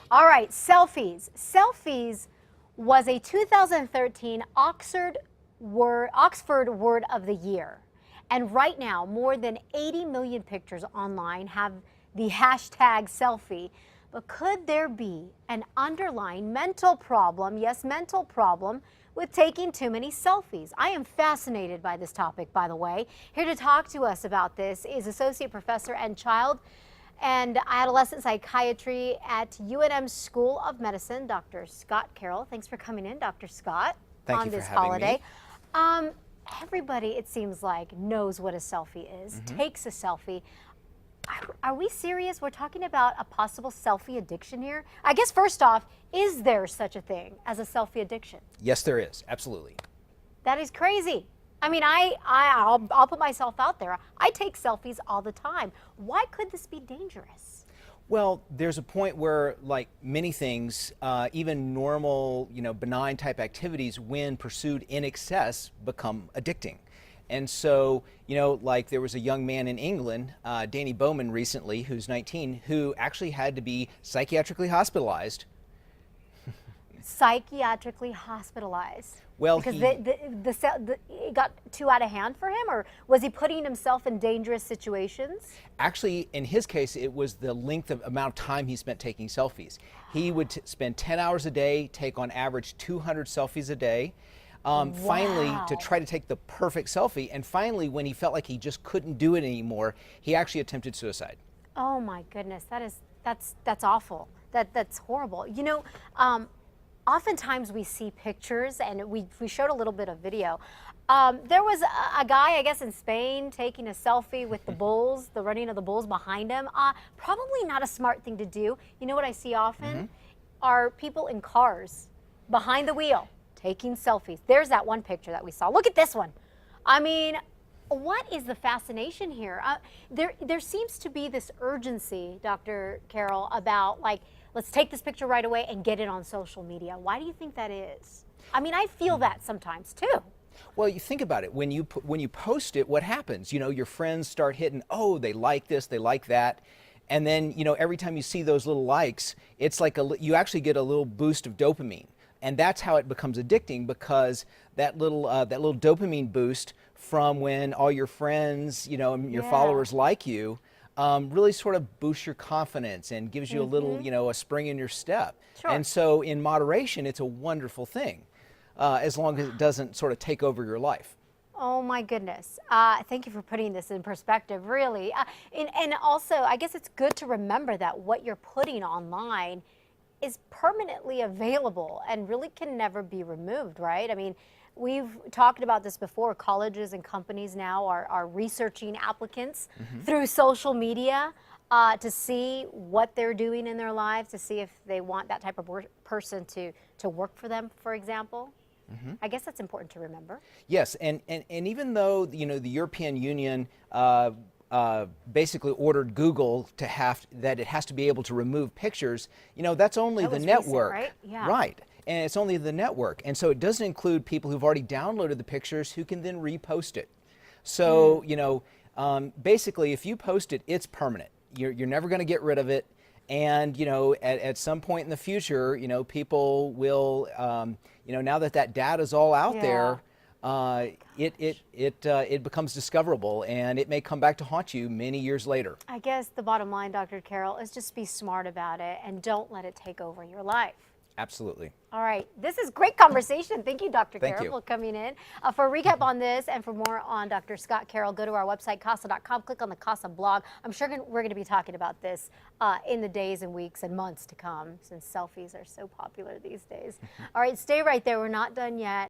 All right, selfies. Selfies was a 2013 Oxford Word of the Year. And right now, more than 80 million pictures online have the hashtag selfie. But could there be an underlying mental problem, yes, mental problem, with taking too many selfies? I am fascinated by this topic, by the way. Here to talk to us about this is Associate Professor and Child and Adolescent Psychiatry at UNM School of Medicine, Dr. Scott Carroll. Thanks for coming in, Dr. Scott, on this holiday. Everybody, it seems like, knows what a selfie is, takes a selfie. Are we serious? We're talking about a possible selfie addiction here? I guess first off, is there such a thing as a selfie addiction? Yes, there is. Absolutely. That is crazy. I mean, I'll put myself out there. I take selfies all the time. Why could this be dangerous? Well, there's a point where, like many things, even normal, benign type activities, when pursued in excess, become addicting. And so, like there was a young man in England, Danny Bowman recently, who's 19, who actually had to be psychiatrically hospitalized. Psychiatrically hospitalized? Well, because it got too out of hand for him, or was he putting himself in dangerous situations? Actually, in his case, it was the length of amount of time he spent taking selfies. He would spend 10 hours a day, take on average 200 selfies a day. Finally, to try to take the perfect selfie, and finally, when he felt like he just couldn't do it anymore, he actually attempted suicide. Oh my goodness, that's awful. That's horrible. Oftentimes we see pictures, and we showed a little bit of video. There was a guy, I guess, in Spain taking a selfie with the bulls, the running of the bulls behind him. Probably not a smart thing to do. You know what I see often? Are people in cars behind the wheel taking selfies. There's that one picture that we saw. Look at this one. I mean, what is the fascination here? There seems to be this urgency, Dr. Carroll, about like, let's take this picture right away and get it on social media. Why do you think that is? I mean, I feel that sometimes too. Well, you think about it. When you post it, what happens? Your friends start hitting, oh, they like this, they like that. And then, every time you see those little likes, it's like you actually get a little boost of dopamine. And that's how it becomes addicting, because that little dopamine boost from when all your friends, your followers like you, really sort of boosts your confidence and gives you a little, a spring in your step. Sure. And so in moderation, it's a wonderful thing, as long as it doesn't sort of take over your life. Oh my goodness. Thank you for putting this in perspective, really. And also, I guess it's good to remember that what you're putting online is permanently available and really can never be removed, right? I mean, we've talked about this before. Colleges and companies now are researching applicants through social media to see what they're doing in their lives, to see if they want that type of person to work for them, for example. I guess that's important to remember. Yes, and even though the European Union basically ordered Google that it has to be able to remove pictures, that's only the network. Recent, right? Yeah. Right. And it's only the network. And so it doesn't include people who've already downloaded the pictures who can then repost it. So, basically, if you post it, it's permanent. You're never going to get rid of it. And, at some point in the future, people will, now that data is all out there, it becomes discoverable, and it may come back to haunt you many years later. I guess the bottom line, Dr. Carroll, is just be smart about it and don't let it take over your life. Absolutely. All right. This is great conversation. Thank you, Dr. Thank Carroll, you. for coming in. For a recap on this and for more on Dr. Scott Carroll, go to our website, CASA.com. Click on the CASA blog. I'm sure we're going to be talking about this in the days and weeks and months to come, since selfies are so popular these days. All right. Stay right there. We're not done yet.